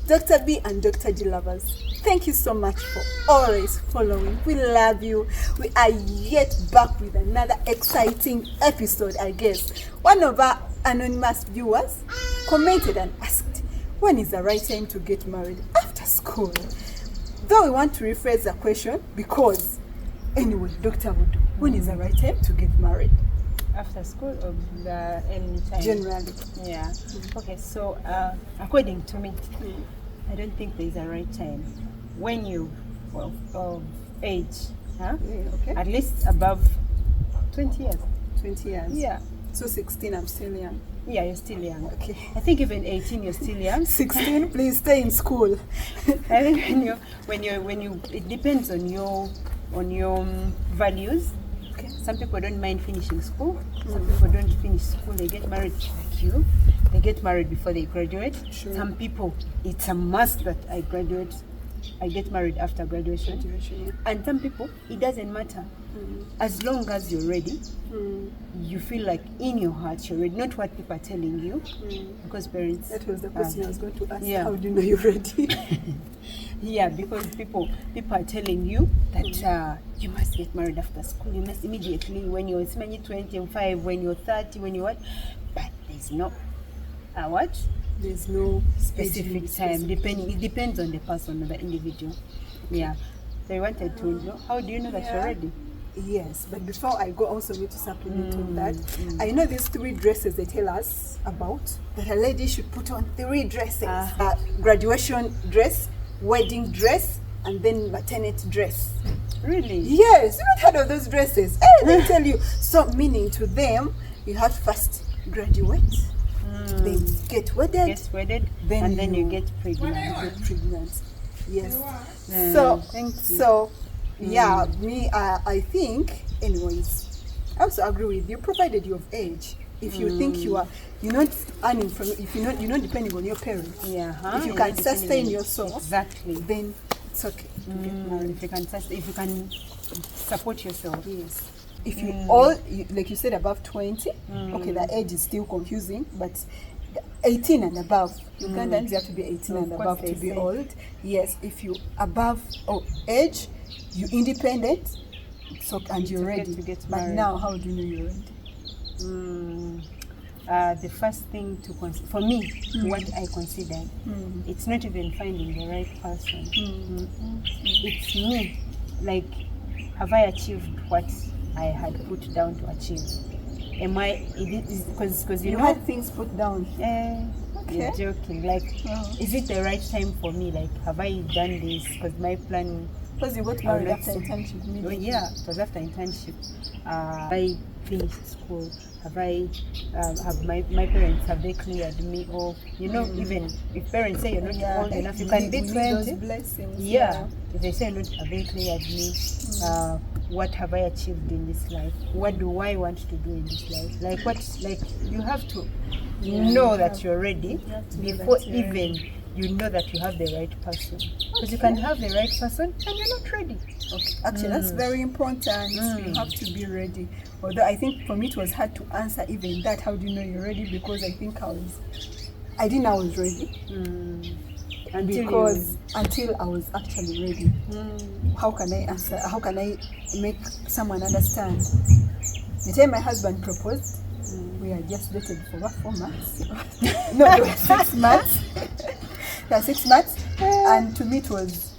Dr. B and Dr. G lovers, thank you so much for always following. We love you. We are yet back with another exciting episode, I guess. One of our anonymous viewers commented and asked, when is the right time to get married? After school. Though we want to rephrase the question because, anyway, Dr. Wudu, when is the right time to get married? After school or the early time? Generally. Yeah. Okay, so according to me, I don't think there's a right time. When you, of age, huh? Yeah, okay. At least above 20 years. 20 years. Yeah. So 16, I'm still young. Yeah, you're still young. Okay. I think even 18, you're still young. 16, please stay in school. I think when you, it depends on your values. Okay. Some people don't mind finishing school. Some people don't finish school. They get married like you. They get married before they graduate. Sure. Some people, it's a must that I get married after graduation. Yeah. And some people, it doesn't matter. As long as you're ready, you feel like in your heart you're ready, not what people are telling you. Because parents... That was the question I was going to ask. Yeah. How do you know you're ready? Yeah, because people are telling you that you must get married after school. You must immediately, when you're 25, when you're 30, when you're what. But there's no what? There's no Specific time. It depends on the person or the individual. Yeah. So I wanted to know, how do you know that you're ready? Yes, but before I go, also need to supplement on that. I know these 3 dresses they tell us about, that a lady should put on 3 dresses. Graduation dress, wedding dress, and then maternity dress. Really? Yes, you not heard of those dresses. They tell you. So meaning to them, you have to first graduate, then get wedded, then you get pregnant. Get pregnant. Yes. Thank you. So yeah, me, I think, anyways, I also agree with you, provided you're of age. If you think you're not earning from, if you're not depending on your parents, if you can sustain yourself, exactly, then it's okay to get married. If you can support yourself. Yes. If you all, like you said, above 20, okay, the age is still confusing, but 18 and above, Ugandans have to be 18 and above to be old. Yes, if you above age, you're independent, so and you're ready to get but married. now, how do you know you're ready? The first thing to consider, for me, what I consider, it's not even finding the right person. It's me. Like, have I achieved what I had put down to achieve? Am I? Because You had things put down. You're joking. Like, is it the right time for me? Like, have I done this? Because my plan. Because you got married after internship. Oh yeah, it was after internship. I finished school. Have I? Have my parents, have they cleared me? Or even if parents say you're not old enough, you can be 20. Blessings. Yeah. If they say not, have they cleared me? What have I achieved in this life? What do I want to do in this life? Like you have to know that you're ready before even you know that you have the right person. Because you can have the right person and you're not ready. Okay. Actually, that's very important. You have to be ready. Although I think for me it was hard to answer even that. How do you know you're ready? Because I think I didn't know I was ready. Until I was actually ready. How can I answer? How can I make someone understand? The time my husband proposed, we had just dated for what, 4 months? No, it was 6 months. Yeah, 6 months. And to me it was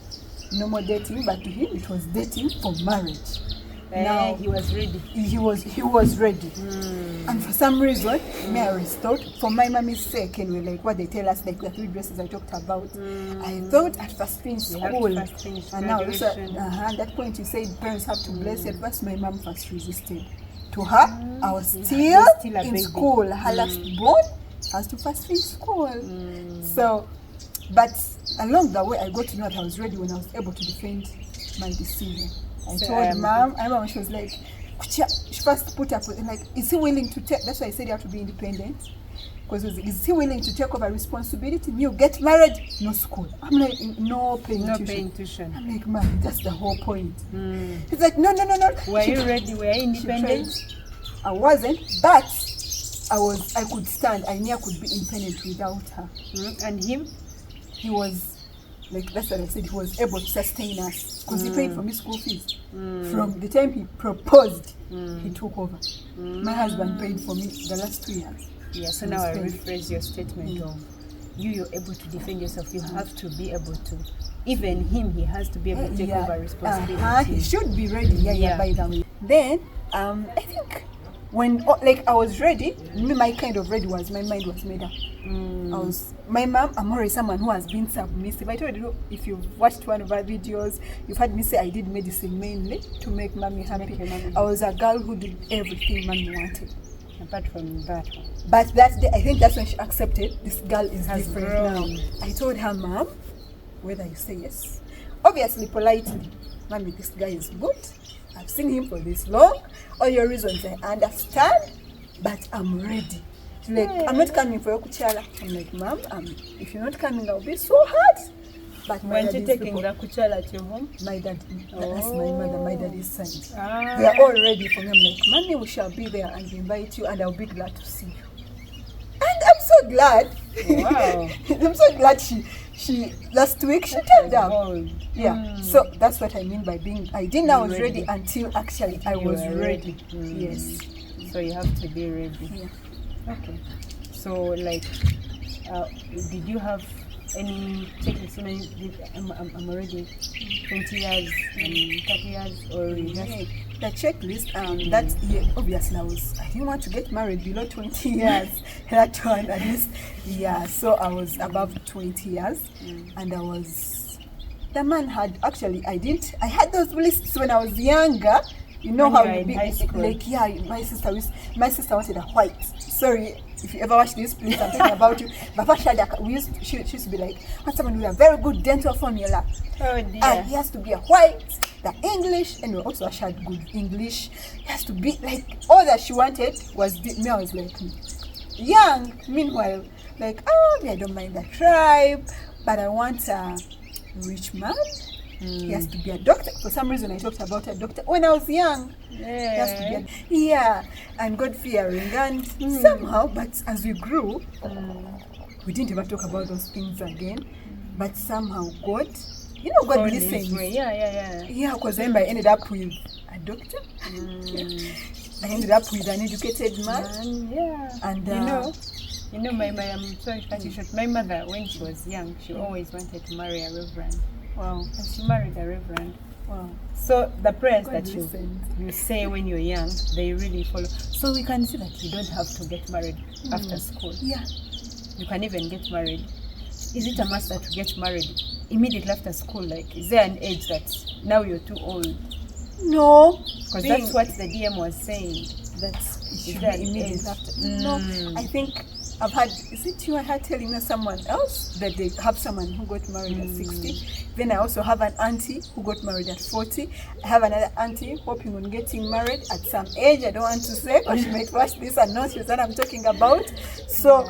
no more dating, but to him it was dating for marriage. Now he was ready. He was ready. And for some reason, me, I was thought, for my mommy's sake, and like what they tell us, like the 3 dresses I talked about, I thought at first finish school, and now also, at that point you said parents have to bless it. But my mom first resisted. To her, I was still in school. Her last born has to first finish school. So, but along the way, I got to know that I was ready when I was able to defend my decision. I told mom, I remember she was like, she first put up with, like, is he willing to take, that's why I said you have to be independent. Because is he willing to take over responsibility? You get married, no school. I'm like, no paying tuition. I'm like, man, that's the whole point. He's like, no. Were you ready? Were you independent? I wasn't, but I could stand. I knew I could be independent without her. And him? he was, like, that's what I said, he was able to sustain us because he paid for me school fees. From the time he proposed, he took over. My husband paid for me the last 2 years. Yeah, so now I rephrase your statement of you're able to defend yourself. You have to be able to. Even him, he has to be able to take over responsibility. He should be ready. Yeah, by the way. Then, I think when, like, I was ready, my kind of ready was, my mind was made up. My mom, I'm already someone who has been submissive. I told you, if you've watched one of our videos, you've heard me say I did medicine mainly to make mommy happy. I was a girl who did everything mommy wanted. Apart from that. But that day, I think that's when she accepted this girl is different now. I told her, Mom, whether you say yes, obviously politely, Mommy, this guy is good. I've seen him for this long. All your reasons I understand, but I'm ready. She's like, I'm not coming for your kuchala. I'm like, Mom, if you're not coming, I'll be so hurt. But weren't you taking the kuchala to your home? My dad, that's my mother, my daddy's side. They are all ready for me. I'm like, Mommy, we shall be there and invite you, and I'll be glad to see you. And I'm so glad. Wow. I'm so glad she last week she turned up. Yeah. So that's what I mean by being, I didn't know I was ready until actually I was ready. Yes. So you have to be ready. Yeah. Okay. So, like, did you have any checklist? I'm already 20 years, 30 years, or you just... The checklist, that year, obviously I didn't want to get married below 20 years. That one, at least, yeah. So I was above 20 years, and the man had, actually, I had those lists when I was younger. You know how you be, like, yeah, my sister wanted a white. Sorry, if you ever watch this, please, I'm talking about you. But she used to be like, I want someone with a very good dental formula. Oh dear. And he has to be a white, the English, and we also had good English. He has to be like, all that she wanted was me. I was like, young. Meanwhile, like, I don't mind the tribe, but I want a rich man. He has to be a doctor. For some reason, I talked about a doctor when I was young. He has to be and God-fearing. And somehow, but as we grew, we didn't ever talk about those things again. But somehow God, God listens. Yeah, because I ended up with a doctor. I ended up with an educated man. And I'm sorry to cut you short. My mother, when she was young, she always wanted to marry a reverend. Wow. And she married a reverend. Wow. So the prayers God that you say when you're young, they really follow. So we can see that you don't have to get married after school. Yeah. You can even get married. Is it a must that you get married immediately after school? Like, is there an age that now you're too old? No. Because that's what the DM was saying. It should be immediately after. No, I think I've had, is it you I had telling me someone else that they have someone who got married at 60. Then I also have an auntie who got married at 40. I have another auntie hoping on getting married at some age. I don't want to say because she might watch this and know what I'm talking about. So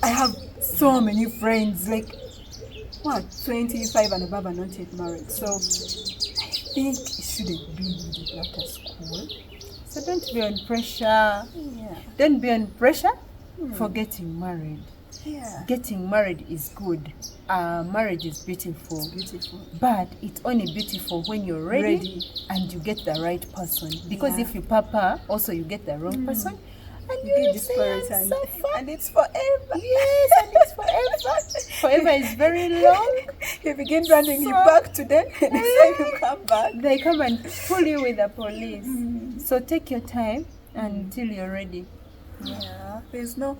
I have so many friends, like 25 and above are not yet married. So I think it shouldn't be immediately after school. So don't be on pressure. Don't be on pressure for getting married. Getting married is good. Marriage is beautiful. It's beautiful. But it's only beautiful when you're ready and you get the right person. Because if you papa, also you get the wrong person. And you get disparate and it's forever. Yes, and it's forever. Forever is very long. You begin running you back to them, and next time you come back, they come and pull you with the police. So take your time until you're ready. Yeah, there's no,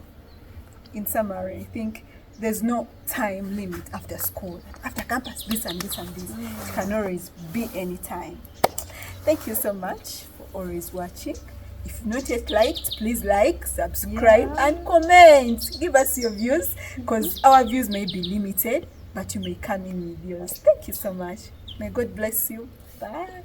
in summary, I think there's no time limit after school. After campus, this and this and this. It can always be any time. Thank you so much for always watching. If you've not yet liked, please like, subscribe, and comment. Give us your views, because our views may be limited, but you may come in with yours. Thank you so much. May God bless you. Bye.